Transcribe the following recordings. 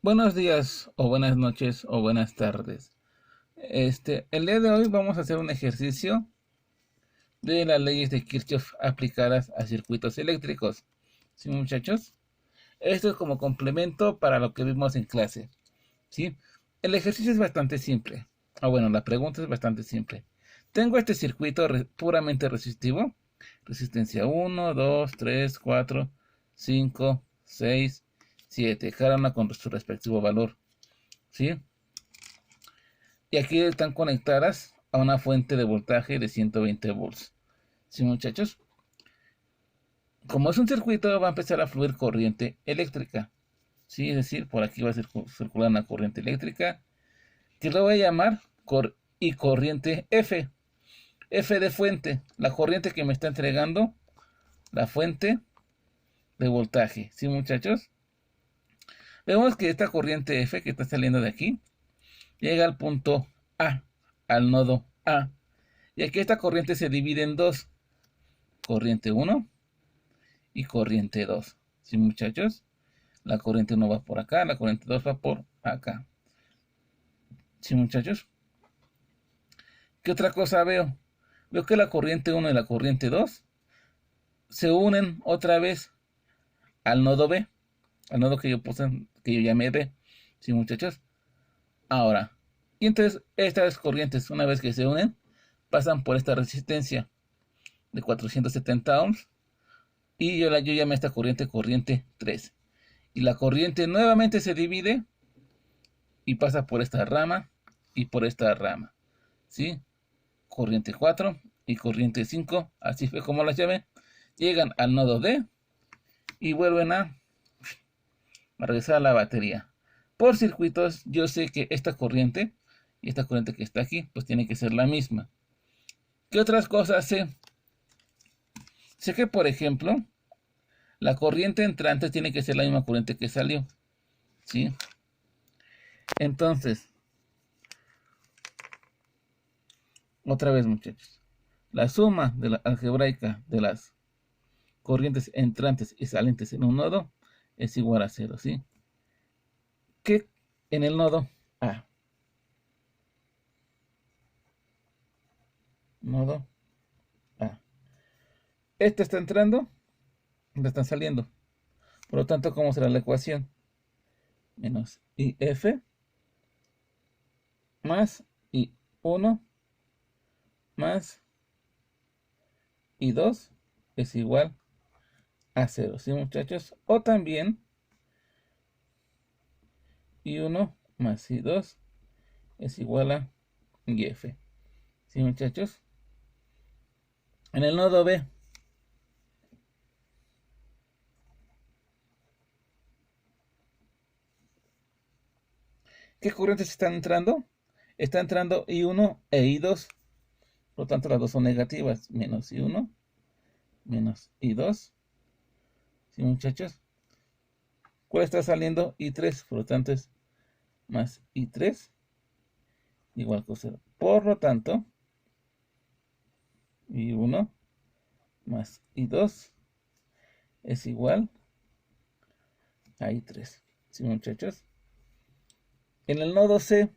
Buenos días o buenas noches o buenas tardes. El día de hoy vamos a hacer un ejercicio de las leyes de Kirchhoff aplicadas a circuitos eléctricos. ¿Sí, muchachos? Esto es como complemento para lo que vimos en clase. ¿Sí? El ejercicio es bastante simple. Bueno, la pregunta es bastante simple. Tengo este circuito puramente resistivo. Resistencia 1, 2, 3, 4, 5, 6, 7. Cada una con su respectivo valor. ¿Sí? Y aquí están conectadas a una fuente de voltaje de 120 volts. ¿Sí, muchachos? Como es un circuito, va a empezar a fluir corriente eléctrica. ¿Sí? Es decir, por aquí va a circular una corriente eléctrica que lo voy a llamar y corriente F. F de fuente, la corriente que me está entregando la fuente de voltaje. ¿Sí, muchachos? Vemos que esta corriente F que está saliendo de aquí llega al punto A, al nodo A. Y aquí esta corriente se divide en dos. Corriente 1 y corriente 2. ¿Sí, muchachos? La corriente 1 va por acá, la corriente 2 va por acá. ¿Sí, muchachos? ¿Qué otra cosa veo? Veo que la corriente 1 y la corriente 2 se unen otra vez al nodo B, al nodo que yo llamé B. ¿Sí, muchachos? Ahora, y entonces estas corrientes, una vez que se unen, pasan por esta resistencia de 470 ohms y yo llamé a esta corriente 3. Y la corriente nuevamente se divide y pasa por esta rama y por esta rama. ¿Sí? Corriente 4 y corriente 5, así fue como las llamé, llegan al nodo D y vuelven a regresar a la batería. Por circuitos, yo sé que esta corriente y esta corriente que está aquí, pues tiene que ser la misma. ¿Qué otras cosas sé? Sé que, por ejemplo, la corriente entrante tiene que ser la misma corriente que salió. ¿Sí? Entonces, otra vez, muchachos, la suma de la algebraica de las corrientes entrantes y salientes en un nodo es igual a cero, ¿sí? Que en el nodo A, nodo A, este está entrando, este está saliendo. Por lo tanto, ¿cómo será la ecuación? Menos IF más I1 más I2 es igual a cero, ¿sí, muchachos? O también I1 más I2 es igual a IF. ¿Sí, muchachos? En el nodo B, ¿qué corrientes están entrando? Está entrando I1 e I2. Por lo tanto, las dos son negativas. Menos I1 menos I2. ¿Sí, muchachos? ¿Cuál está saliendo? I3. Por lo tanto, es más I3 igual que 0. Por lo tanto, I1 más I2 es igual a I3. ¿Sí, muchachos? En el nodo C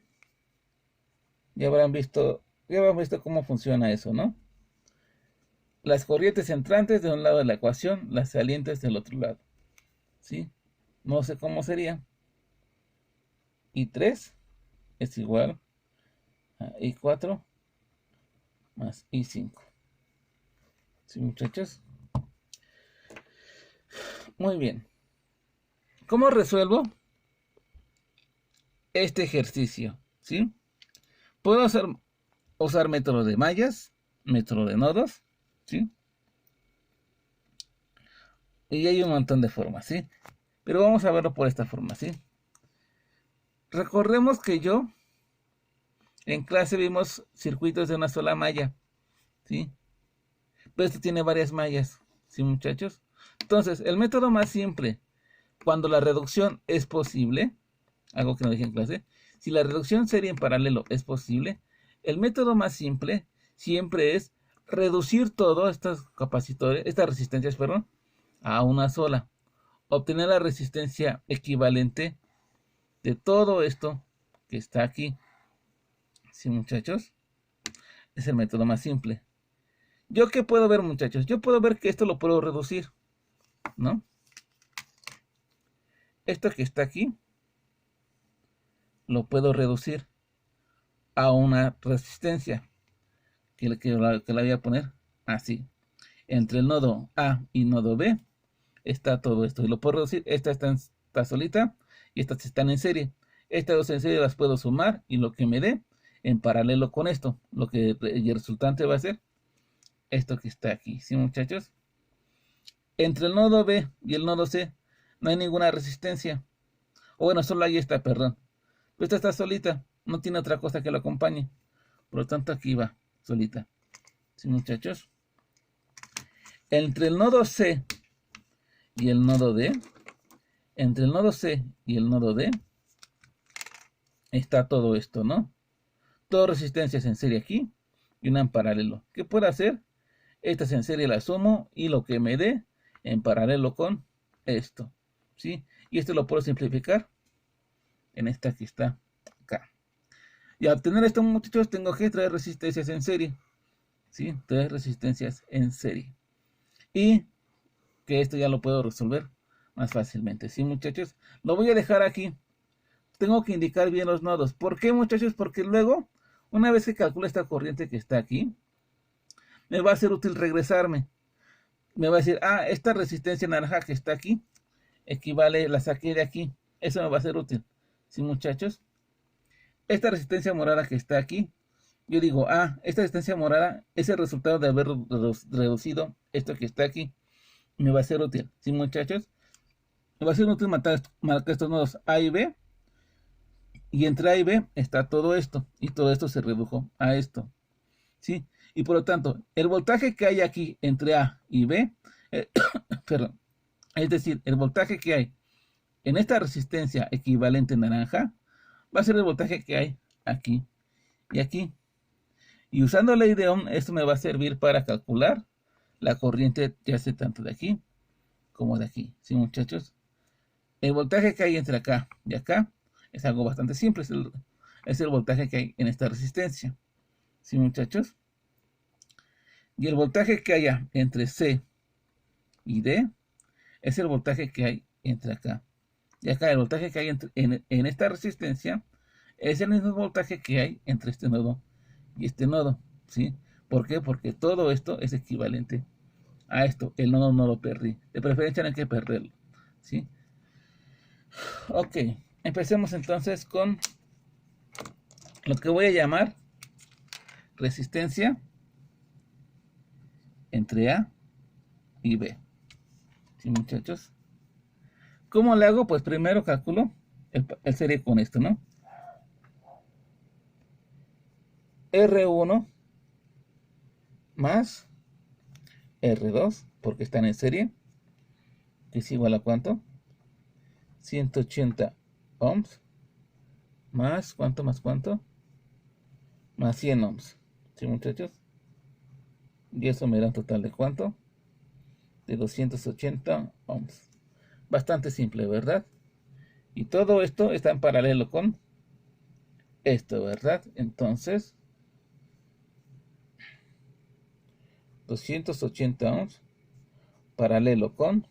ya habrán visto cómo funciona eso, ¿no? Las corrientes entrantes de un lado de la ecuación, las salientes del otro lado. ¿Sí? No sé cómo sería. I3 es igual a I4 más I5. ¿Sí, muchachos? Muy bien. ¿Cómo resuelvo este ejercicio? ¿Sí? Puedo usar método de mallas, método de nodos, ¿sí? Y hay un montón de formas, ¿sí? Pero vamos a verlo por esta forma, ¿sí? Recordemos que en clase vimos circuitos de una sola malla, ¿sí? Pero este tiene varias mallas, ¿sí, muchachos? Entonces, el método más simple, cuando la reducción es posible, algo que no dije en clase, si la reducción serie en paralelo es posible, el método más simple siempre es reducir todas estas capacitores, estas resistencias, a una sola. Obtener la resistencia equivalente de todo esto que está aquí. ¿Sí, muchachos? Es el método más simple. ¿Yo qué puedo ver, muchachos? Yo puedo ver que esto lo puedo reducir, ¿no? Esto que está aquí lo puedo reducir a una resistencia que la voy a poner así. Entre el nodo A y nodo B está todo esto. Y lo puedo reducir. Esta está solita y estas están en serie. Estas dos en serie las puedo sumar y lo que me dé en paralelo con esto, lo que el resultante va a ser esto que está aquí. ¿Sí, muchachos? Entre el nodo B y el nodo C no hay ninguna resistencia. O bueno, solo hay esta, perdón. Pero esta está solita. No tiene otra cosa que lo acompañe. Por lo tanto, aquí va solita. ¿Sí, muchachos? Entre el nodo C y el nodo D, entre el nodo C y el nodo D, está todo esto, ¿no? Todas resistencias en serie aquí y una en paralelo. ¿Qué puedo hacer? Estas en serie las sumo y lo que me dé en paralelo con esto, ¿sí? Y esto lo puedo simplificar en esta que está acá. Y al obtener esto, muchachos, tengo que traer resistencias en serie, ¿sí? Traer resistencias en serie. Y que esto ya lo puedo resolver más fácilmente, ¿sí, muchachos? Lo voy a dejar aquí. Tengo que indicar bien los nodos. ¿Por qué, muchachos? Porque luego, una vez que calcule esta corriente que está aquí, me va a ser útil regresarme. Me va a decir, ah, esta resistencia naranja que está aquí, equivale, la saqué de aquí. Eso me va a ser útil. ¿Sí, muchachos? Esta resistencia morada que está aquí, yo digo, ah, esta resistencia morada es el resultado de haber reducido esto que está aquí. Me va a ser útil. ¿Sí, muchachos? Me va a ser útil marcar estos nodos A y B. Y entre A y B está todo esto. Y todo esto se redujo a esto. ¿Sí? Y por lo tanto, el voltaje que hay aquí entre A y B, perdón, es decir, el voltaje que hay en esta resistencia equivalente naranja, va a ser el voltaje que hay aquí y aquí. Y usando la ley de Ohm, esto me va a servir para calcular la corriente, ya sea tanto de aquí como de aquí. ¿Sí, muchachos? El voltaje que hay entre acá y acá es algo bastante simple. Es el voltaje que hay en esta resistencia. ¿Sí, muchachos? Y el voltaje que haya entre C y D es el voltaje que hay entre acá. Y acá el voltaje que hay en esta resistencia es el mismo voltaje que hay entre este nodo y este nodo. ¿Sí? ¿Por qué? Porque todo esto es equivalente a esto. El nodo no lo perdí. De preferencia no hay que perderlo. ¿Sí? Ok. Empecemos entonces con lo que voy a llamar resistencia entre A y B. ¿Sí, muchachos? ¿Cómo le hago? Pues primero calculo el serie con esto, ¿no? R1 más R2, porque están en serie, que es igual a ¿cuánto? 180 ohms, más ¿cuánto? Más ¿cuánto? Más 100 ohms. ¿Sí, muchachos? Y eso me da un total de ¿cuánto? De 280 ohms. Bastante simple, ¿verdad? Y todo esto está en paralelo con esto, ¿verdad? Entonces, 280 ohms paralelo con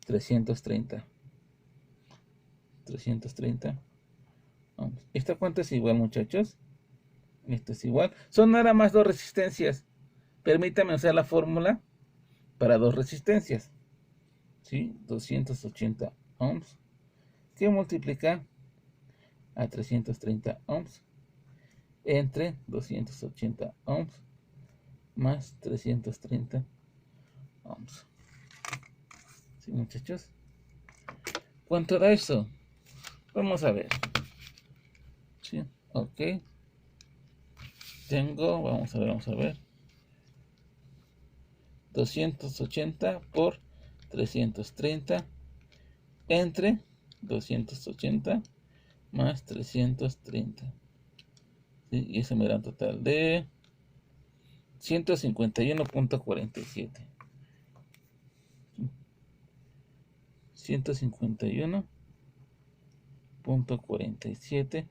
330 ohms. ¿Esta cuánto es igual, muchachos? Esto es igual. Son nada más dos resistencias. Permítame usar la fórmula para dos resistencias. ¿Sí? 280 ohms que multiplica a 330 ohms entre 280 ohms más 330 ohms. ¿Sí, muchachos? ¿Cuánto da eso? Vamos a ver. ¿Sí? Ok. Tengo, vamos a ver. 280 por 330 entre 280 más 330. ¿Sí? Y eso me da un total de 151.47. 151 .47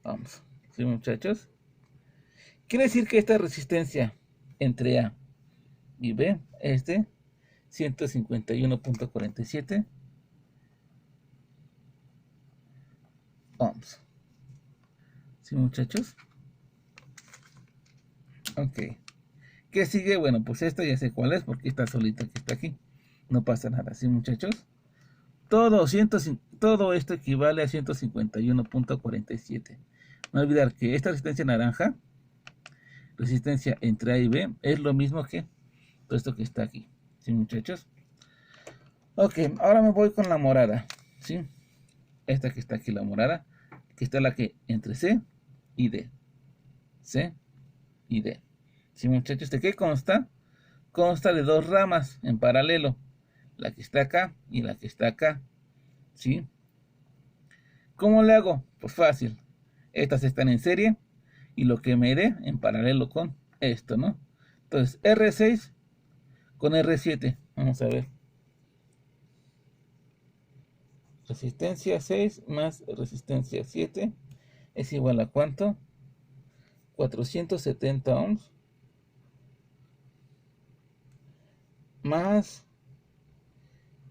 ohms. ¿Sí, muchachos? Quiere decir que esta resistencia entre A y B es de 151.47 ohms. ¿Sí, muchachos? Ok. ¿Qué sigue? Bueno, pues esta ya sé cuál es porque está solita que está aquí. No pasa nada, ¿sí, muchachos? Todo esto equivale a 151.47. No olvidar que esta resistencia naranja, resistencia entre A y B, es lo mismo que todo esto que está aquí. ¿Sí, muchachos? Ok, ahora me voy con la morada. ¿Sí? Esta que está aquí, la morada, que está la que entre C y D. C y D. ¿Sí, muchachos? ¿De qué consta? Consta de dos ramas en paralelo. La que está acá y la que está acá. ¿Sí? ¿Cómo le hago? Pues fácil. Estas están en serie y lo que me dé en paralelo con esto, ¿no? Entonces, R6 con R7. Vamos a ver. Resistencia 6 más resistencia 7 es igual a ¿cuánto? 470 ohms más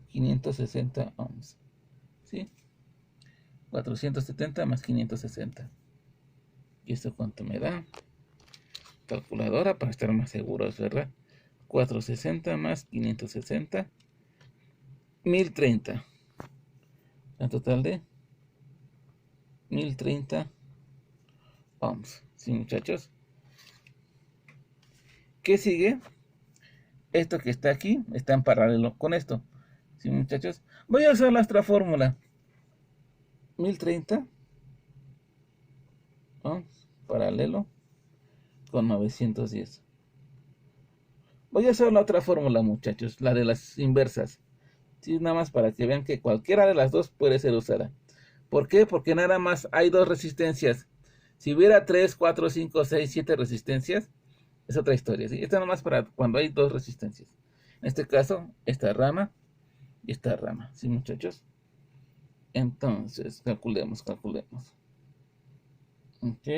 560 ohms. ¿Sí? 470 más 560. ¿Y esto cuánto me da? Calculadora para estar más seguros, ¿verdad? 460 más 560. 1030. Un total de 1030 ohms. ¿Sí, muchachos? ¿Qué sigue? Esto que está aquí está en paralelo con esto. ¿Sí, muchachos? Voy a usar la otra fórmula. 1030 ohms paralelo con 910. Voy a usar la otra fórmula, muchachos, la de las inversas. Sí, nada más para que vean que cualquiera de las dos puede ser usada. ¿Por qué? Porque nada más hay dos resistencias. Si hubiera 3, 4, 5, 6, 7 resistencias, es otra historia. ¿Sí? Esta nada más para cuando hay dos resistencias. En este caso, esta rama y esta rama. ¿Sí, muchachos? Entonces, calculemos. Ok.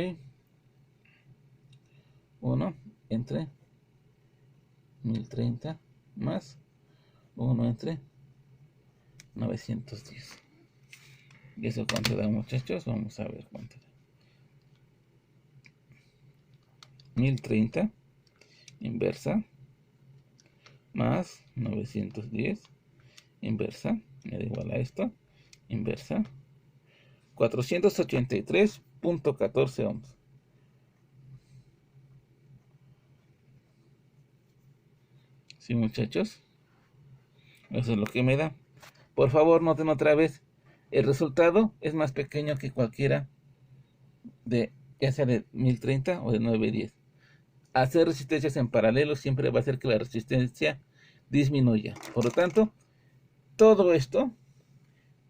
1 entre 1030 más 1 entre 910. ¿Y eso cuánto da, muchachos? Vamos a ver cuánto da. 1030 inversa más 910 inversa, me da igual a esto, inversa, 483.14 ohms. ¿Sí, muchachos? Eso es lo que me da. Por favor, noten otra vez, el resultado es más pequeño que cualquiera de, ya sea de 1030 o de 910. Hacer resistencias en paralelo siempre va a hacer que la resistencia disminuya. Por lo tanto, todo esto,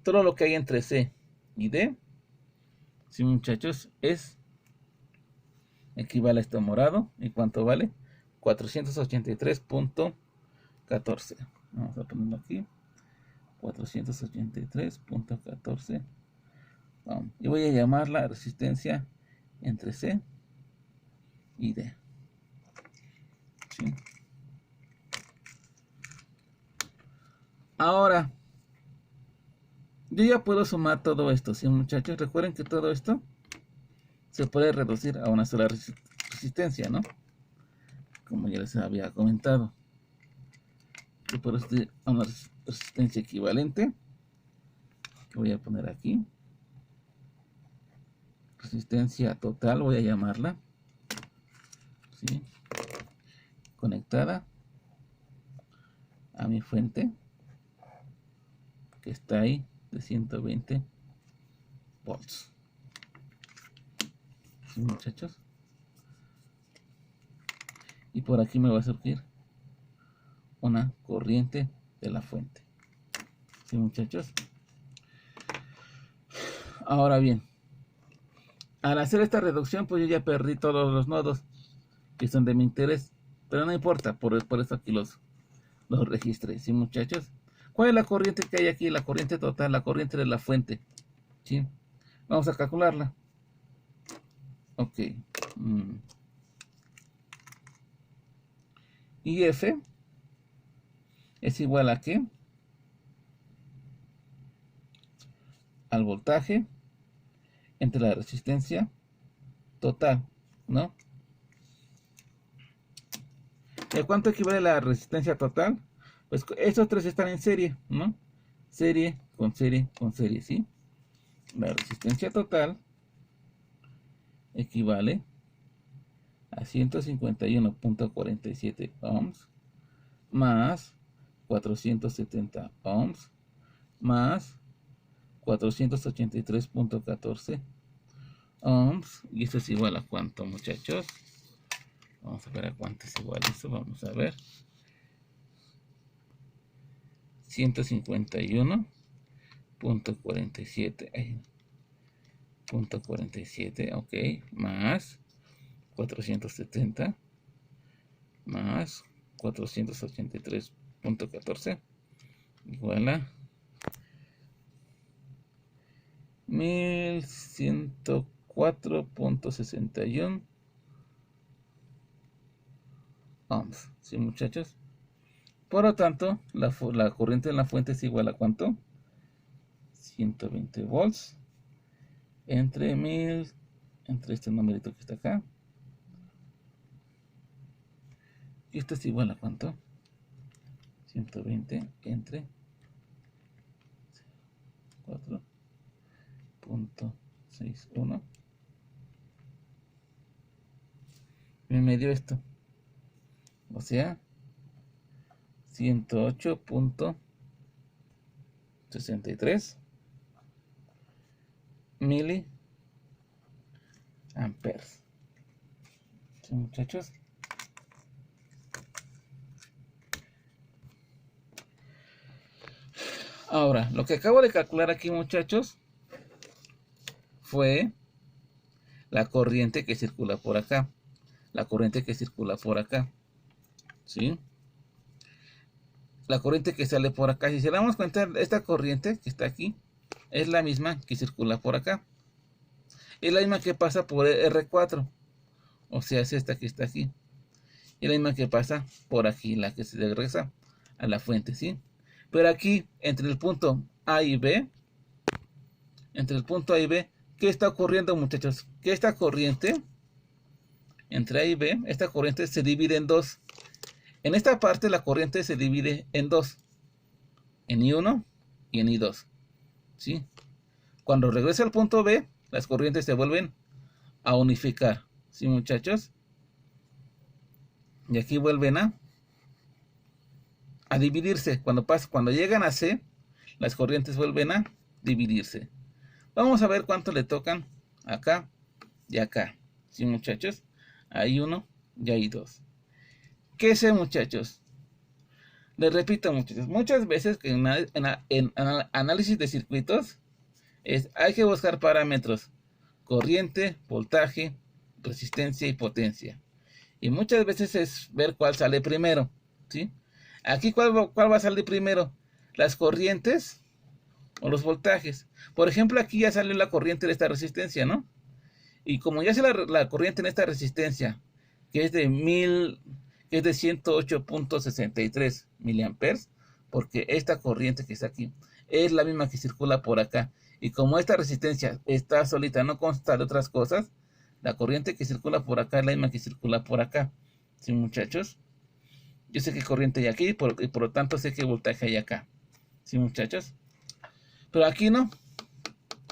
todo lo que hay entre C y D, sí, muchachos, equivale a esto morado. ¿Y cuánto vale? 483.14. Vamos a ponerlo aquí. 483.14. Y voy a llamarla resistencia entre C y D. ¿Sí? Ahora, yo ya puedo sumar todo esto, ¿sí, muchachos? Recuerden que todo esto se puede reducir a una sola resistencia, ¿no? Como ya les había comentado. Yo puedo reducir a una resistencia equivalente. Que voy a poner aquí. Resistencia total, voy a llamarla. ¿Sí? Conectada a mi fuente, que está ahí, de 120 volts. ¿Sí, muchachos? Y por aquí me va a surgir una corriente de la fuente. ¿Sí, muchachos? Ahora bien, al hacer esta reducción, pues yo ya perdí todos los nodos que son de mi interés. Pero no importa, por eso aquí los registré. ¿Sí, muchachos? ¿Cuál es la corriente que hay aquí? La corriente total, la corriente de la fuente. ¿sí? Vamos a calcularla. Ok. IF es igual a ¿qué? Al voltaje entre la resistencia total, ¿no? ¿Y a cuánto equivale la resistencia total? Pues estos tres están en serie, ¿no? Serie con serie con serie, ¿sí? La resistencia total equivale a 151.47 ohms más 470 ohms más 483.14 ohms. Y esto es igual a cuánto, muchachos. Vamos a ver a cuánto es igual eso. Vamos a ver. 151.47. Punto 47, ok, más 470 más 483.14 igual a 1104.61 ohms. ¿Sí, muchachos? Por lo tanto, la corriente en la fuente es igual a ¿cuánto? 120 volts entre este numerito que está acá. Y esto es igual a ¿cuánto? 120 entre 4.61. Me dio esto. O sea, 108.63 miliamperes. ¿Sí, muchachos? Ahora, lo que acabo de calcular aquí, muchachos, fue la corriente que circula por acá. La corriente que circula por acá. ¿Sí? La corriente que sale por acá. Si se damos cuenta, esta corriente que está aquí es la misma que circula por acá. Es la misma que pasa por R4. O sea, es esta que está aquí. Y la misma que pasa por aquí, la que se regresa a la fuente, ¿sí? Pero aquí, entre el punto A y B, ¿qué está ocurriendo, muchachos? Que esta corriente, entre A y B, esta corriente se divide en dos. En esta parte la corriente se divide en dos. En I1 y en I2, ¿sí? Cuando regresa al punto B, las corrientes se vuelven a unificar, ¿sí, muchachos? Y aquí vuelven a dividirse. Cuando llegan a C, las corrientes vuelven a dividirse. Vamos a ver cuánto le tocan acá y acá. ¿Sí, muchachos? Hay uno y hay dos. ¿Qué sé, muchachos? Les repito, muchachos, muchas veces en análisis de circuitos hay que buscar parámetros: corriente, voltaje, resistencia y potencia. Y muchas veces es ver cuál sale primero, ¿sí? Aquí, ¿cuál va a salir primero? ¿Las corrientes o los voltajes? Por ejemplo, aquí ya sale la corriente de esta resistencia, ¿no? Y como ya sale la corriente en esta resistencia, que es de 108.63 miliamperes, porque esta corriente que está aquí es la misma que circula por acá. Y como esta resistencia está solita, no consta de otras cosas, la corriente que circula por acá es la misma que circula por acá. ¿Sí, muchachos? Yo sé qué corriente hay aquí y por lo tanto sé qué voltaje hay acá. ¿Sí, muchachos? Pero aquí no.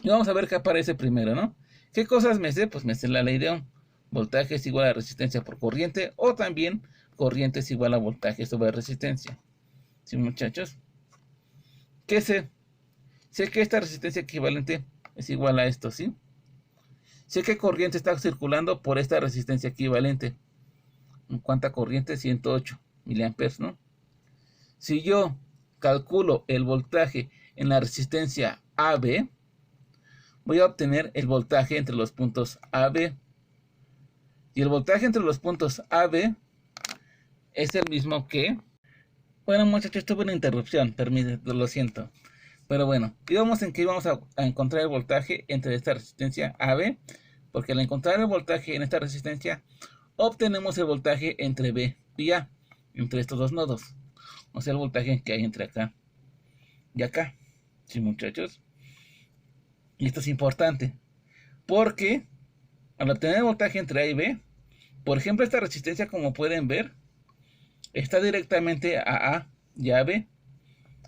Y vamos a ver qué aparece primero, ¿no? ¿Qué cosas me sé? Pues me sé la ley de Ohm. Voltaje es igual a resistencia por corriente, o también corriente es igual a voltaje sobre resistencia. ¿Sí, muchachos? ¿Qué sé? Sé que esta resistencia equivalente es igual a esto, ¿sí? Sé que corriente está circulando por esta resistencia equivalente. ¿Cuánta corriente? 108 miliamperes, ¿no? Si yo calculo el voltaje en la resistencia AB, voy a obtener el voltaje entre los puntos AB. Y el voltaje entre los puntos AB es el mismo que... Bueno, muchachos, tuve una interrupción, permítame, lo siento. Pero bueno, íbamos en que íbamos a encontrar el voltaje entre esta resistencia AB, porque al encontrar el voltaje en esta resistencia, obtenemos el voltaje entre B y A, entre estos dos nodos. O sea, el voltaje que hay entre acá y acá. Sí, muchachos. Y esto es importante, porque al obtener el voltaje entre A y B, por ejemplo, esta resistencia, como pueden ver, está directamente a A y a B.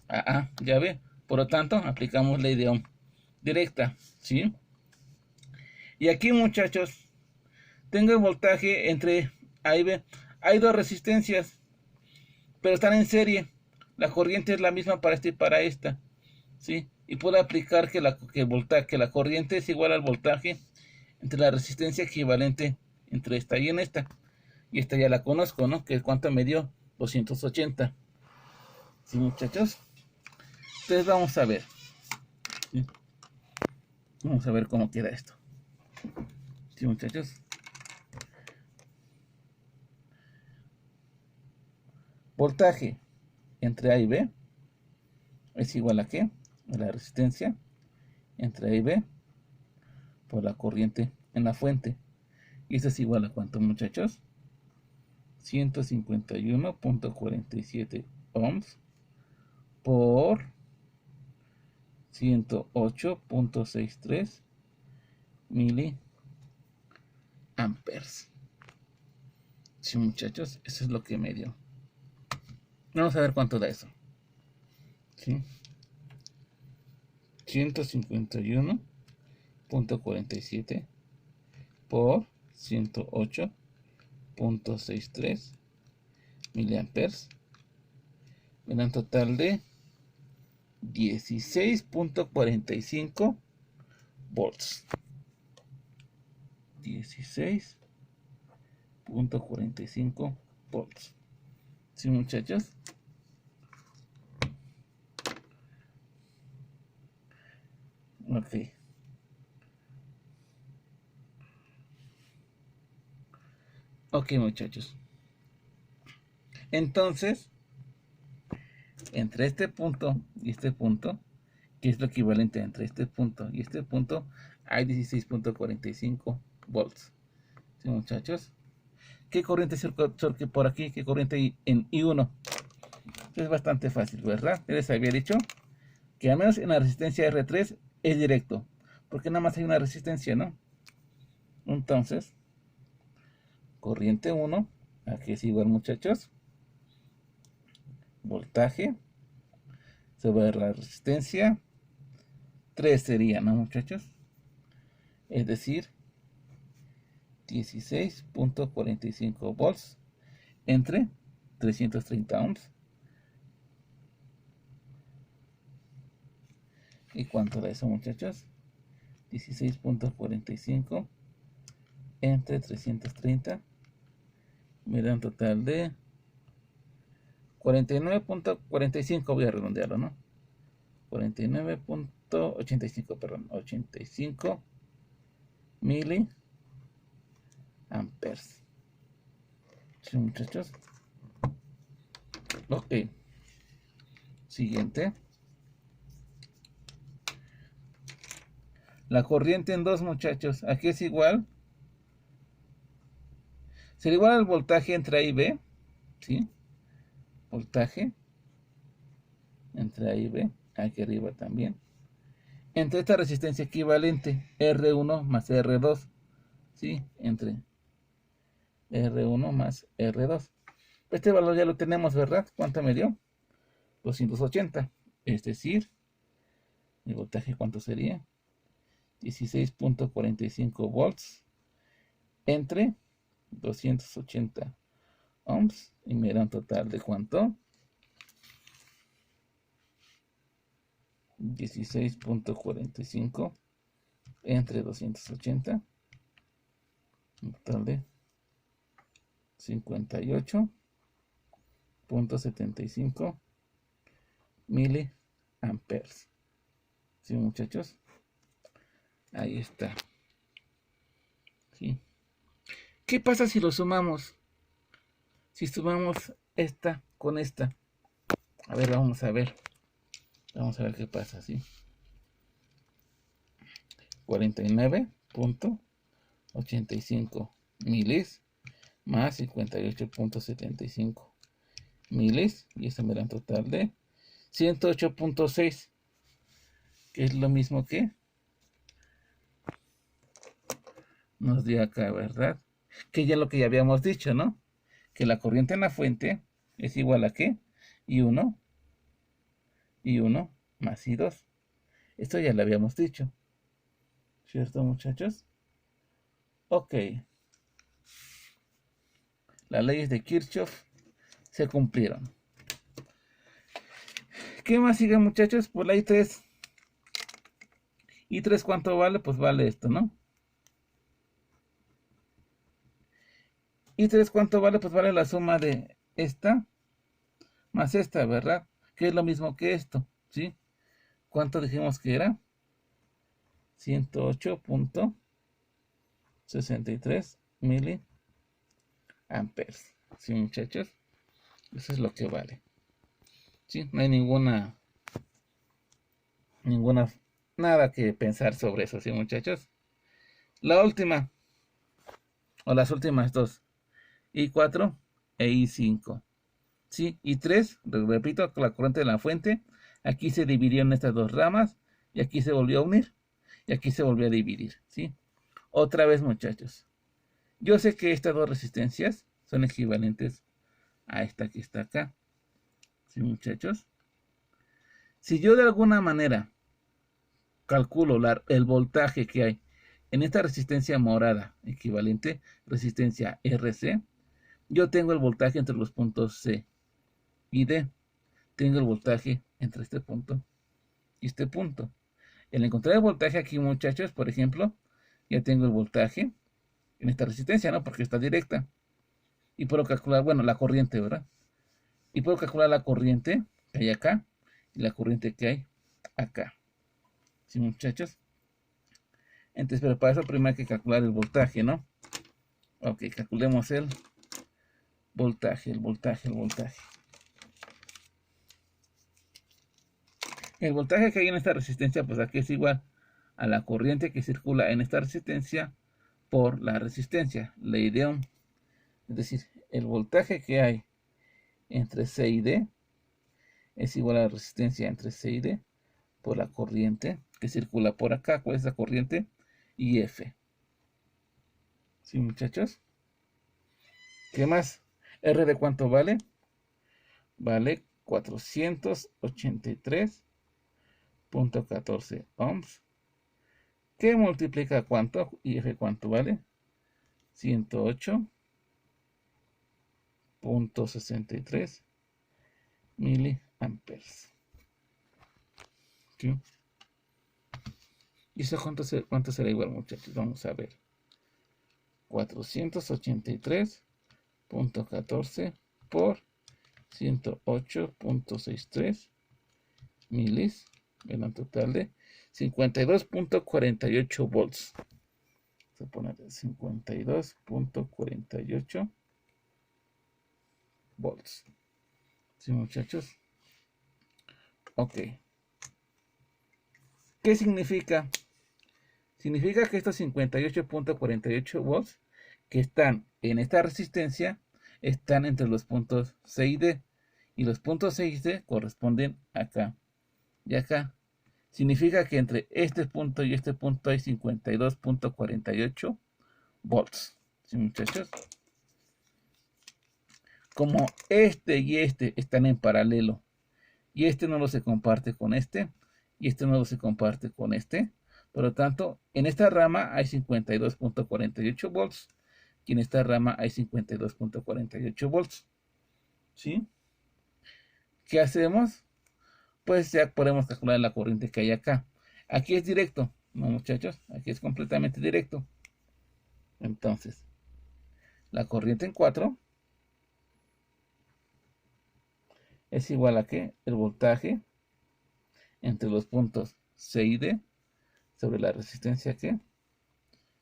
A A y a B. Por lo tanto, aplicamos ley de Ohm directa, ¿sí? Y aquí, muchachos, tengo el voltaje entre A y B. Hay dos resistencias, pero están en serie. La corriente es la misma para esta y para esta, ¿sí? Y puedo aplicar que la corriente es igual al voltaje entre la resistencia equivalente entre esta y en esta. Y esta ya la conozco, ¿no? Que cuánto me dio, 280. ¿Sí, muchachos? Entonces vamos a ver. ¿Sí? Vamos a ver cómo queda esto. ¿Sí, muchachos? Voltaje entre A y B es igual a ¿qué? A la resistencia entre A y B por la corriente en la fuente. Y esto es igual a ¿cuánto, muchachos? 151.47 ohms por 108.63 miliamperes. Sí, muchachos, eso es lo que me dio. Vamos a ver cuánto da eso. ¿Sí? 151.47 por 108.63 miliamperes. Me da un total de 16.45 volts. 16.45 volts. ¿Sí, muchachos? Ok. Ok, muchachos. Entonces, entre este punto y este punto, que es lo equivalente entre este punto y este punto, hay 16.45 volts. ¿Sí, muchachos? ¿Qué corriente surge por aquí? ¿Qué corriente hay en I1? Es bastante fácil, ¿verdad? Ya les había dicho que al menos en la resistencia R3 es directo, porque nada más hay una resistencia, ¿no? Entonces, corriente 1, aquí es igual, muchachos, voltaje sobre la resistencia 3 sería, ¿no, muchachos? Es decir, 16.45 volts entre 330 ohms. ¿Y cuánto da eso, muchachos? 16.45 entre 330. Me da un total de 49.45. Voy a redondearlo, ¿no? 49.85, perdón. 85 miliamperes. ¿Sí, muchachos? Ok. Siguiente. La corriente en 2, muchachos. Aquí es igual. Será igual al voltaje entre A y B. ¿Sí? Voltaje entre A y B. Aquí arriba también. Entre esta resistencia equivalente. R1 más R2. ¿Sí? Entre R1 más R2. Este valor ya lo tenemos, ¿verdad? ¿Cuánto me dio? 280. Es decir, el voltaje, ¿cuánto sería? 16.45 volts entre 280 ohms. Y me da un total de ¿cuánto? 16.45 entre 280. Un total de 58.75 miliamperes. ¿Sí, muchachos? Ahí está. ¿Sí? ¿Qué pasa si lo sumamos? Si sumamos esta con esta. A ver, vamos a ver. Vamos a ver qué pasa, ¿sí? 49.85 milis más 58.75 milis. Y eso me da un total de 108.6, que es lo mismo que nos dio acá, ¿verdad? Que ya lo que ya habíamos dicho, ¿no? Que la corriente en la fuente es igual a ¿qué? I1 más I2. Esto ya lo habíamos dicho, ¿cierto, muchachos? Ok. Las leyes de Kirchhoff se cumplieron. ¿Qué más sigue, muchachos? Pues la I3. ¿I3 cuánto vale? Pues vale esto, ¿no? ¿I3 cuánto vale? Pues vale la suma de esta más esta, ¿verdad? Que es lo mismo que esto, ¿sí? ¿Cuánto dijimos que era? 108.63 miliamperes. ¿Sí, muchachos? Eso es lo que vale. ¿Sí? No hay nada que pensar sobre eso, ¿sí, muchachos? La última, o las últimas dos, I4 e I5. ¿Sí? I3, repito, la corriente de la fuente, aquí se dividió en estas dos ramas, y aquí se volvió a unir, y aquí se volvió a dividir, ¿sí? Otra vez, muchachos. Yo sé que estas dos resistencias son equivalentes a esta que está acá, ¿sí, muchachos? Si yo de alguna manera calculo el voltaje que hay en esta resistencia morada, equivalente resistencia RC, yo tengo el voltaje entre los puntos C y D. Tengo el voltaje entre este punto y este punto. El encontrar el voltaje aquí, muchachos, por ejemplo, ya tengo el voltaje en esta resistencia, ¿no? Porque está directa. Y puedo calcular, bueno, la corriente, ¿verdad? Y puedo calcular la corriente que hay acá y la corriente que hay acá. ¿Sí, muchachos? Entonces, pero para eso primero hay que calcular el voltaje, ¿no? Ok, calculemos el voltaje. El voltaje que hay en esta resistencia, pues aquí es igual a la corriente que circula en esta resistencia por la resistencia, ley de Ohm. Es decir, el voltaje que hay entre C y D es igual a la resistencia entre C y D por la corriente que circula por acá. ¿Cuál es la corriente? IF. ¿Sí, muchachos? ¿Qué más? ¿R de cuánto vale? Vale 483.14 ohms. ¿Qué multiplica cuánto? IF cuánto vale? 108.63 miliamperes. ¿Sí? ¿Y eso cuánto será igual, muchachos? Vamos a ver. 483.14 por 108.63 milis. En un total de 52.48 volts. Vamos a poner 52.48 volts. ¿Sí, muchachos? Ok. ¿Qué significa? Significa que estos 58.48 volts que están en esta resistencia están entre los puntos C y D. Y los puntos C y D corresponden acá y acá. Significa que entre este punto y este punto hay 52.48 volts. ¿Sí, muchachos? Como este y este están en paralelo y este no lo se comparte con este y este no lo se comparte con este, por lo tanto, en esta rama hay 52.48 volts y en esta rama hay 52.48 volts. ¿Sí? ¿Qué hacemos? Pues ya podemos calcular la corriente que hay acá. Aquí es directo, ¿no, muchachos? Aquí es completamente directo. Entonces, la corriente en 4 es igual a que el voltaje entre los puntos C y D sobre la resistencia que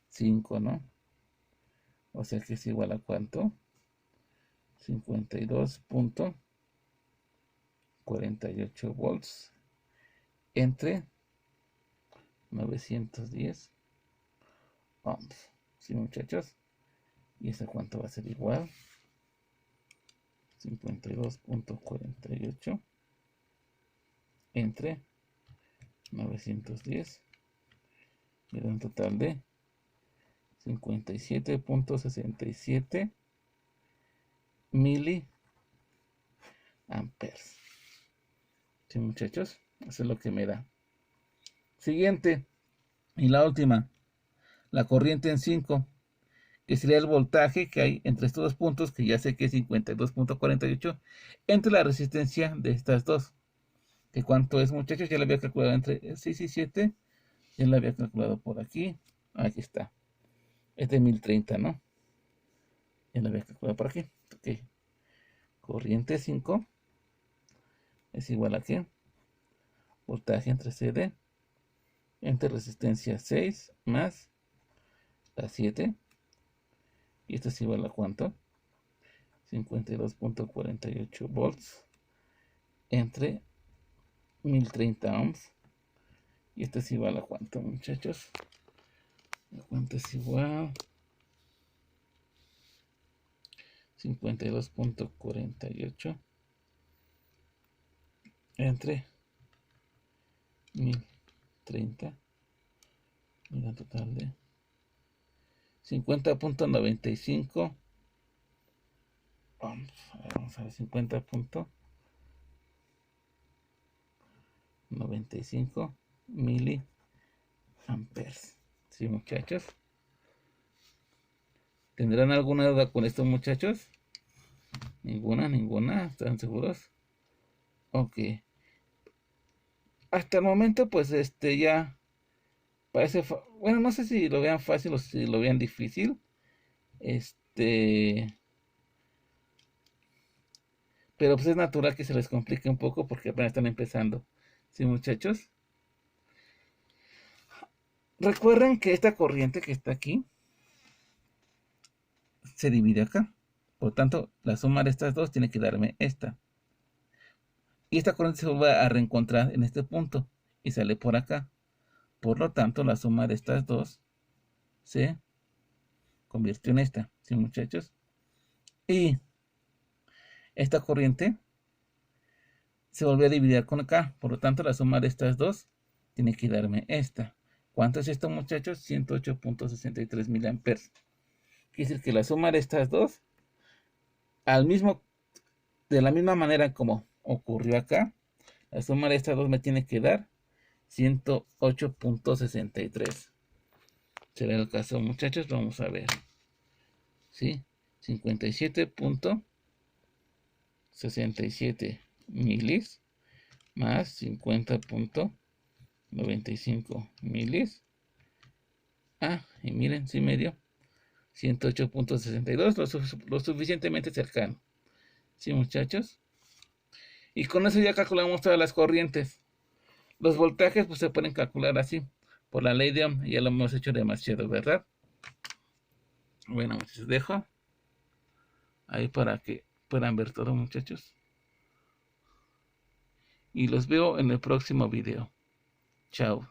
5, ¿no? O sea que es igual a ¿cuánto? 52.48 volts entre 910 ohms. ¿Sí, muchachos? ¿Y ese cuánto va a ser igual? 52.48 entre 910, me da un total de 57.67 miliamperes. Sí, muchachos, eso es lo que me da. Siguiente y la última, la corriente en 5, que sería el voltaje que hay entre estos dos puntos, que ya sé que es 52.48, entre la resistencia de estas dos. ¿Que cuánto es, muchachos? Ya lo había calculado entre 6 y 7. Ya lo había calculado por aquí. Aquí está. Es de 1030, ¿no? Ya lo había calculado por aquí. Ok. Corriente 5 es igual a ¿qué? Voltaje entre CD entre resistencia 6 más la 7. Y esto es igual a ¿cuánto? 52.48 volts entre 1030 ohms. Y esto es igual a ¿cuánto, muchachos? ¿Cuánto es igual? 52.48 entre 1030. Mira, total de 50.95. Vamos a ver, 50.95 miliamperes. ¿Sí, muchachos? ¿Tendrán alguna duda con esto, muchachos? Ninguna. ¿Están seguros? Ok. Hasta el momento, pues ya parece, bueno, no sé si lo vean fácil o si lo vean difícil. Pero pues es natural que se les complique un poco porque apenas están empezando. ¿Sí, muchachos? Recuerden que esta corriente que está aquí se divide acá. Por tanto, la suma de estas dos tiene que darme esta. Y esta corriente se va a reencontrar en este punto y sale por acá. Por lo tanto, la suma de estas dos se convirtió en esta. ¿Sí, muchachos? Y esta corriente se volvió a dividir con acá. Por lo tanto, la suma de estas dos tiene que darme esta. ¿Cuánto es esto, muchachos? 108.63 miliamperes. Quiere decir que la suma de estas dos, de la misma manera como ocurrió acá, la suma de estas dos me tiene que dar 108.63. ¿Será el caso, muchachos? Vamos a ver. ¿Sí? 57.67 milis más 50.95 milis. Y miren, sí me dio 108.62, lo suficientemente cercano. ¿Sí, muchachos? Y con eso ya calculamos todas las corrientes. Los voltajes pues se pueden calcular así. Por la ley de Ohm ya lo hemos hecho demasiado, ¿verdad? Bueno, muchachos, dejo ahí para que puedan ver todo, muchachos. Y los veo en el próximo video. Chao.